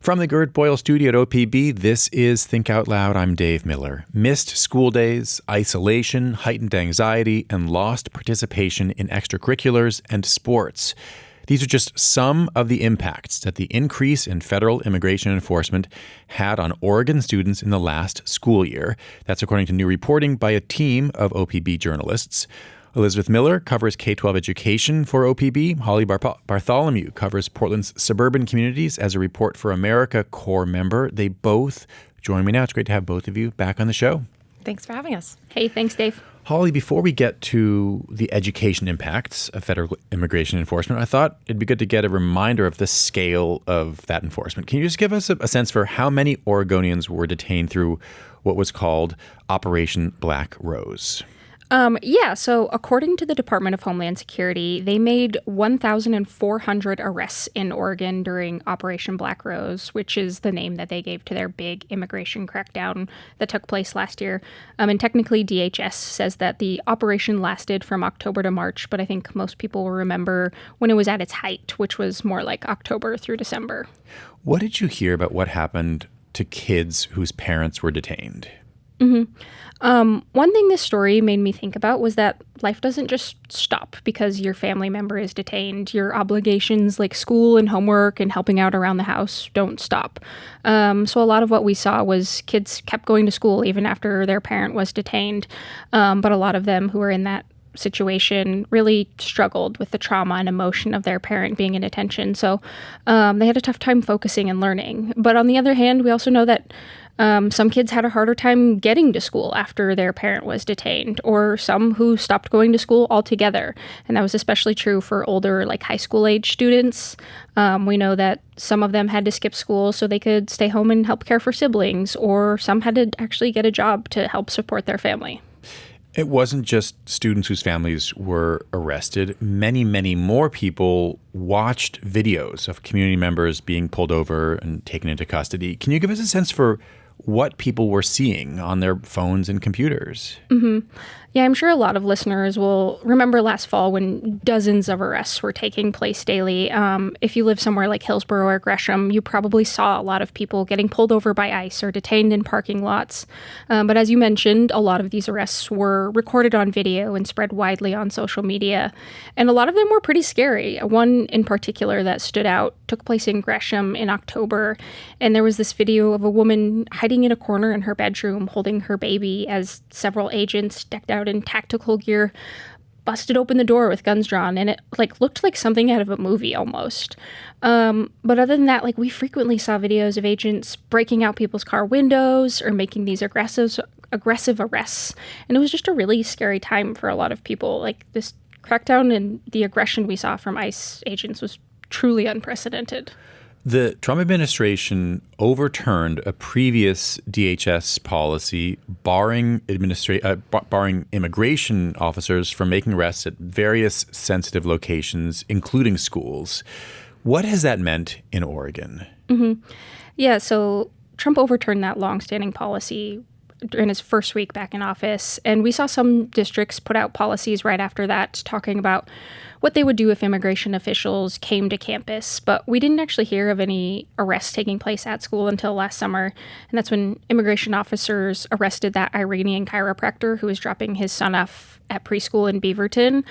From the Gert Boyle studio at OPB, this is Think Out Loud. I'm Dave Miller. Missed school days, isolation, heightened anxiety, and lost participation in extracurriculars and sports. These are just some of the impacts that the increase in federal immigration enforcement had on Oregon students in the last school year. That's according to new reporting by a team of OPB journalists. Elizabeth Miller covers K-12 education for OPB. Holly Bartholomew covers Portland's suburban communities as a Report for America Corps member. They both join me now. It's great to have both of you back on the show. Thanks for having us. Hey, thanks, Dave. Holly, before we get to the education impacts of federal immigration enforcement, I thought it'd be good to get a reminder of the scale of that enforcement. Can you just give us a sense for how many Oregonians were detained through what was called Operation Black Rose? So according to the Department of Homeland Security, they made 1,400 arrests in Oregon during Operation Black Rose, which is the name that they gave to their big immigration crackdown that took place last year. And technically, DHS says that the operation lasted from October to March, but I think most people will remember when it was at its height, which was more like October through December. What did you hear about what happened to kids whose parents were detained? One thing this story made me think about was that life doesn't just stop because your family member is detained. Your obligations like school and homework and helping out around the house don't stop. So a lot of what we saw was kids kept going to school even after their parent was detained. But a lot of them who were in that situation really struggled with the trauma and emotion of their parent being in detention. So they had a tough time focusing and learning. But on the other hand, we also know that some kids had a harder time getting to school after their parent was detained, or some who stopped going to school altogether. And that was especially true for older, like high school age students. We know that some of them had to skip school so they could stay home and help care for siblings, or some had to actually get a job to help support their family. It wasn't just students whose families were arrested. Many, many more people watched videos of community members being pulled over and taken into custody. Can you give us a sense for what people were seeing on their phones and computers? Yeah, I'm sure a lot of listeners will remember last fall when dozens of arrests were taking place daily. If you live somewhere like Hillsborough or Gresham, you probably saw a lot of people getting pulled over by ICE or detained in parking lots. But as you mentioned, a lot of these arrests were recorded on video and spread widely on social media. And a lot of them were pretty scary. One in particular that stood out took place in Gresham in October. And there was this video of a woman hiding in a corner in her bedroom holding her baby as several agents decked out in tactical gear busted open the door with guns drawn, and it looked like something out of a movie almost. But other than that, we frequently saw videos of agents breaking out people's car windows or making these aggressive arrests, and it was just a really scary time for a lot of people. This crackdown and the aggression we saw from ICE agents was truly unprecedented. The Trump administration overturned a previous DHS policy barring immigration officers from making arrests at various sensitive locations, including schools. What has that meant in Oregon? Yeah, so Trump overturned that longstanding policy in his first week back in office, and we saw some districts put out policies right after that talking about what they would do if immigration officials came to campus. But we didn't actually hear of any arrests taking place at school until last summer. And that's when immigration officers arrested that Iranian chiropractor who was dropping his son off at preschool in Beaverton.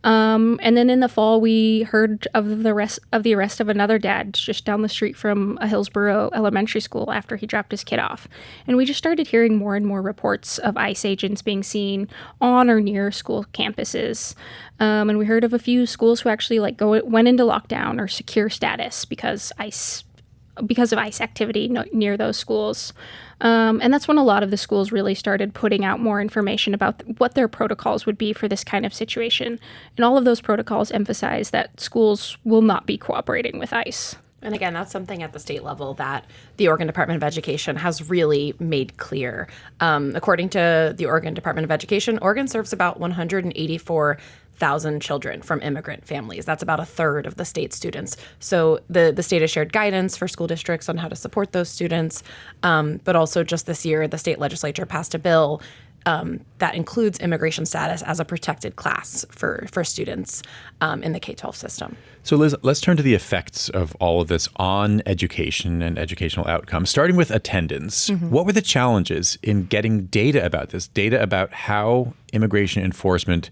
And then in the fall, we heard of the arrest of another dad just down the street from a Hillsborough elementary school after he dropped his kid off. And we just started hearing more and more reports of ICE agents being seen on or near school campuses. And we heard of a few schools who actually went into lockdown or secure status because of ICE activity near those schools. And that's when a lot of the schools really started putting out more information about what their protocols would be for this kind of situation. And all of those protocols emphasize that schools will not be cooperating with ICE. And again, that's something at the state level that the Oregon Department of Education has really made clear. According to the Oregon Department of Education, Oregon serves about 184,000 children from immigrant families. That's about a third of the state's students. So the state has shared guidance for school districts on how to support those students. But also just this year, the state legislature passed a bill that includes immigration status as a protected class for students in the K-12 system. So Liz, let's turn to the effects of all of this on education and educational outcomes, starting with attendance. What were the challenges in getting data about this, data about how immigration enforcement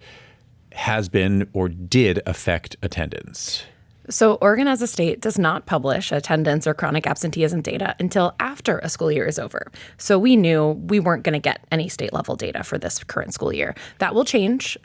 has been or did affect attendance? So Oregon as a state does not publish attendance or chronic absenteeism data until after a school year is over. So we knew we weren't going to get any state level data for this current school year. That will change.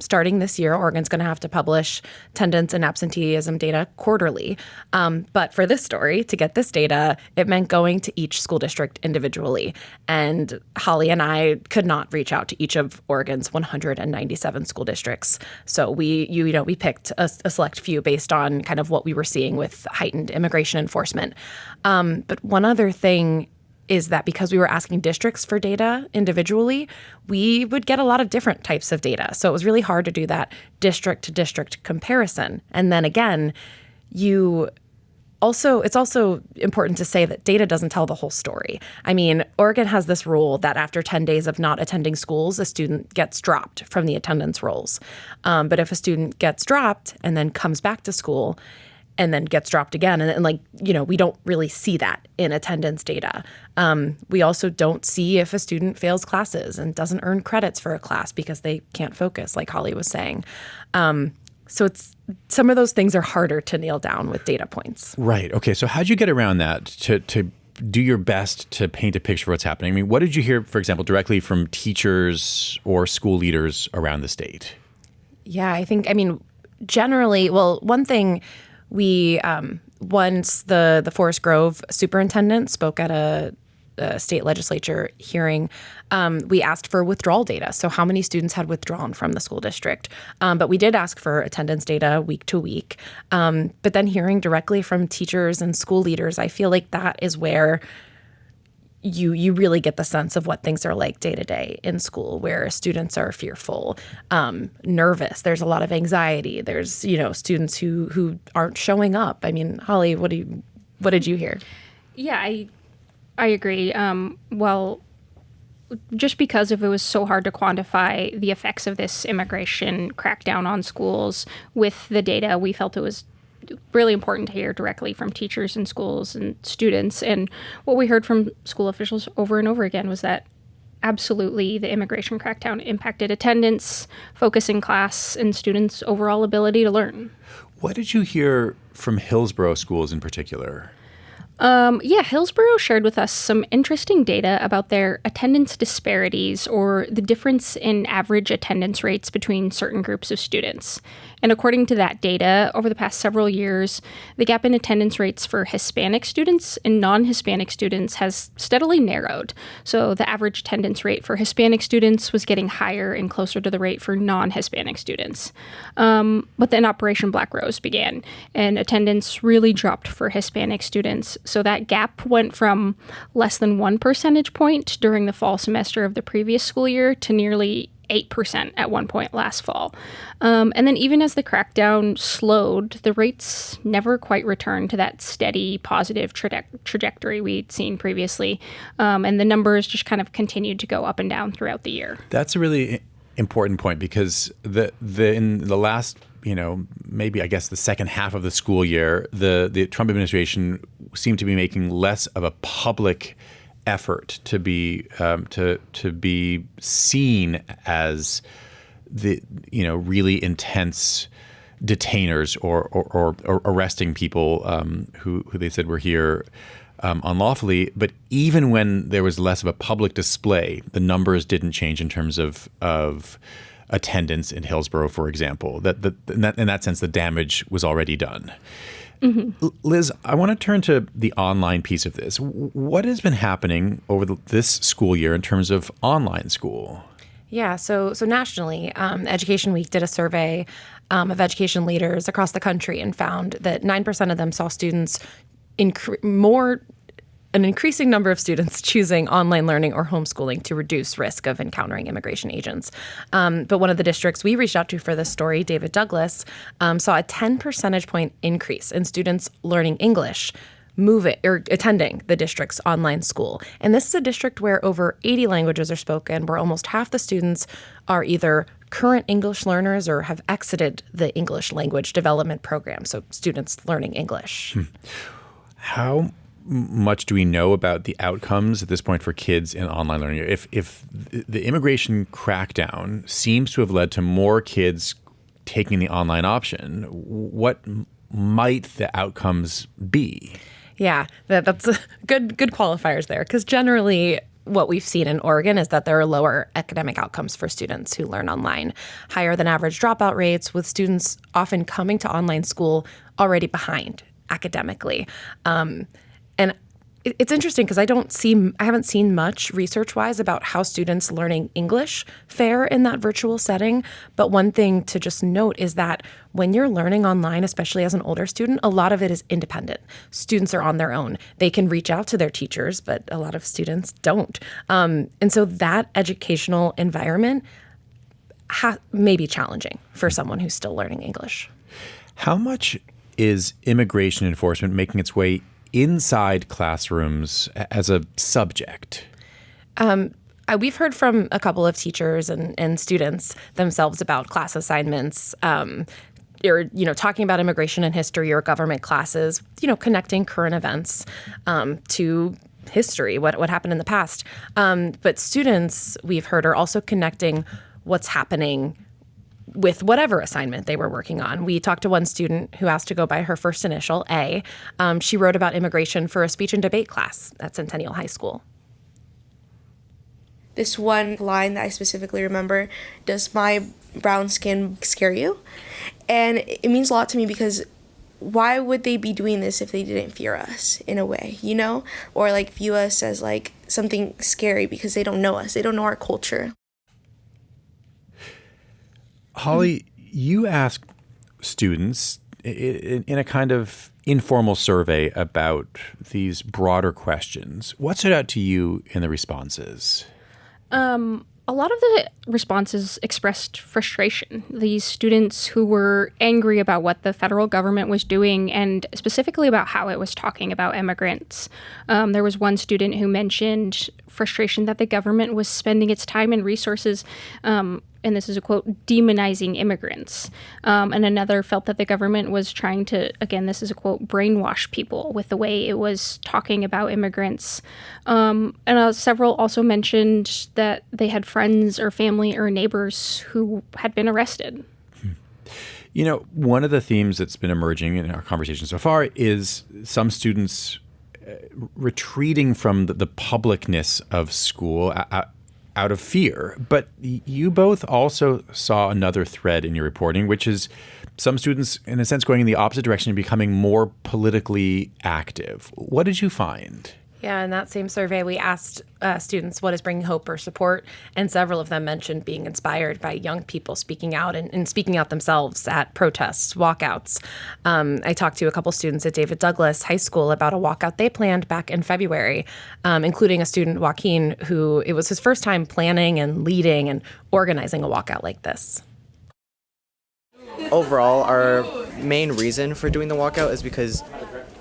Starting this year, Oregon's going to have to publish attendance and absenteeism data quarterly. But for this story, to get this data, it meant going to each school district individually. And Holly and I could not reach out to each of Oregon's 197 school districts. So we picked a select few based on kind of what we were seeing with heightened immigration enforcement. But one other thing is that because we were asking districts for data individually, we would get a lot of different types of data. So it was really hard to do that district to district comparison. And then again, it's also important to say that data doesn't tell the whole story. I mean, Oregon has this rule that after 10 days of not attending schools, a student gets dropped from the attendance rolls. But if a student gets dropped and then comes back to school and then gets dropped again, and we don't really see that in attendance data. We also don't see if a student fails classes and doesn't earn credits for a class because they can't focus, like Holly was saying. So some of those things are harder to nail down with data points. Right. Okay. So how'd you get around that to do your best to paint a picture of what's happening? I mean, what did you hear, for example, directly from teachers or school leaders around the state? Yeah, generally, well, one thing once the Forest Grove superintendent spoke at a state legislature hearing, we asked for withdrawal data. So how many students had withdrawn from the school district? But we did ask for attendance data week to week. But then hearing directly from teachers and school leaders, I feel like that is where you really get the sense of what things are like day to day in school, where students are fearful, nervous. There's a lot of anxiety. There's, students who aren't showing up. I mean, Holly, what did you hear? Yeah, I agree. Well, just because if it was so hard to quantify the effects of this immigration crackdown on schools with the data, we felt it was really important to hear directly from teachers and schools and students. And what we heard from school officials over and over again was that absolutely the immigration crackdown impacted attendance, focus in class, and students' overall ability to learn. What did you hear from Hillsborough schools in particular? Hillsborough shared with us some interesting data about their attendance disparities or the difference in average attendance rates between certain groups of students. And according to that data, over the past several years, the gap in attendance rates for Hispanic students and non-Hispanic students has steadily narrowed. So the average attendance rate for Hispanic students was getting higher and closer to the rate for non-Hispanic students. But then Operation Black Rose began, and attendance really dropped for Hispanic students. So that gap went from less than 1 percentage point during the fall semester of the previous school year to nearly 8% at one point last fall. And then even as the crackdown slowed, the rates never quite returned to that steady positive trajectory we'd seen previously. And the numbers just kind of continued to go up and down throughout the year. That's a really important point because in the last, maybe I guess the second half of the school year, the Trump administration seemed to be making less of a public effort to be seen as the really intense detainers or arresting people who they said were here unlawfully. But even when there was less of a public display, the numbers didn't change in terms of attendance in Hillsborough, for example. In that sense, the damage was already done. Mm-hmm. Liz, I want to turn to the online piece of this. What has been happening over this school year in terms of online school? Yeah, so nationally, Education Week did a survey of education leaders across the country and found that 9% of them saw students an increasing number of students choosing online learning or homeschooling to reduce risk of encountering immigration agents. But one of the districts we reached out to for this story, David Douglas, saw a 10 percentage point increase in students learning English moving or attending the district's online school. And this is a district where over 80 languages are spoken, where almost half the students are either current English learners or have exited the English language development program, so students learning English. How much do we know about the outcomes at this point for kids in online learning? If the immigration crackdown seems to have led to more kids taking the online option, what might the outcomes be? Yeah, that's a good qualifiers there, because generally what we've seen in Oregon is that there are lower academic outcomes for students who learn online, higher than average dropout rates, with students often coming to online school already behind academically. And it's interesting because I haven't seen much research-wise about how students learning English fare in that virtual setting. But one thing to just note is that when you're learning online, especially as an older student, a lot of it is independent. Students are on their own. They can reach out to their teachers, but a lot of students don't. And so that educational environment may be challenging for someone who's still learning English. How much is immigration enforcement making its way inside classrooms as a subject? We've heard from a couple of teachers and students themselves about class assignments, or talking about immigration and history or government classes, connecting current events to history, what happened in the past. But students, we've heard, are also connecting what's happening with whatever assignment they were working on. We talked to one student who asked to go by her first initial, A. She wrote about immigration for a speech and debate class at Centennial High School. This one line that I specifically remember, "Does my brown skin scare you?" And it means a lot to me because why would they be doing this if they didn't fear us in a way, Or view us as something scary because they don't know us. They don't know our culture. Holly, you asked students in a kind of informal survey about these broader questions. What stood out to you in the responses? A lot of the responses expressed frustration. These students who were angry about what the federal government was doing and specifically about how it was talking about immigrants. There was one student who mentioned frustration that the government was spending its time and resources, and this is a quote, demonizing immigrants. And another felt that the government was trying to, again, this is a quote, brainwash people with the way it was talking about immigrants. And several also mentioned that they had friends or family or neighbors who had been arrested. One of the themes that's been emerging in our conversation so far is some students retreating from the publicness of school out of fear. But you both also saw another thread in your reporting, which is some students, in a sense, going in the opposite direction and becoming more politically active. What did you find? Yeah, in that same survey, we asked students what is bringing hope or support, and several of them mentioned being inspired by young people speaking out and speaking out themselves at protests, walkouts. I talked to a couple students at David Douglas High School about a walkout they planned back in February, including a student, Joaquin, who it was his first time planning and leading and organizing a walkout like this. Overall, our main reason for doing the walkout is because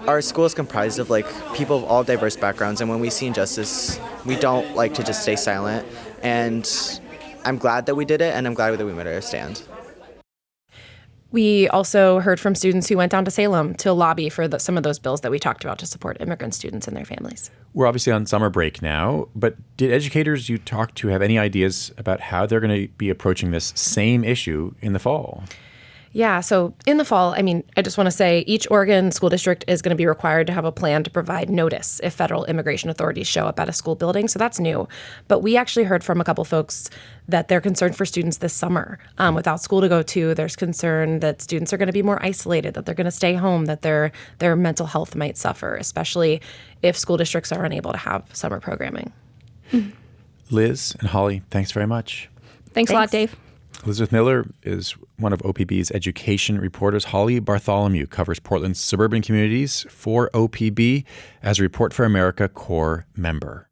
our school is comprised of people of all diverse backgrounds, and when we see injustice, we don't like to just stay silent. And I'm glad that we did it, and I'm glad that we made our stand. We also heard from students who went down to Salem to lobby for some of those bills that we talked about to support immigrant students and their families. We're obviously on summer break now, but did educators you talked to have any ideas about how they're going to be approaching this same issue in the fall? Yeah, so in the fall, I just want to say each Oregon school district is going to be required to have a plan to provide notice if federal immigration authorities show up at a school building. So that's new. But we actually heard from a couple folks that they're concerned for students this summer. Without school to go to, there's concern that students are going to be more isolated, that they're going to stay home, that their mental health might suffer, especially if school districts are unable to have summer programming. Liz and Holly, thanks very much. Thanks a lot, Dave. Elizabeth Miller is one of OPB's education reporters. Holly Bartholomew covers Portland's suburban communities for OPB as a Report for America Core member.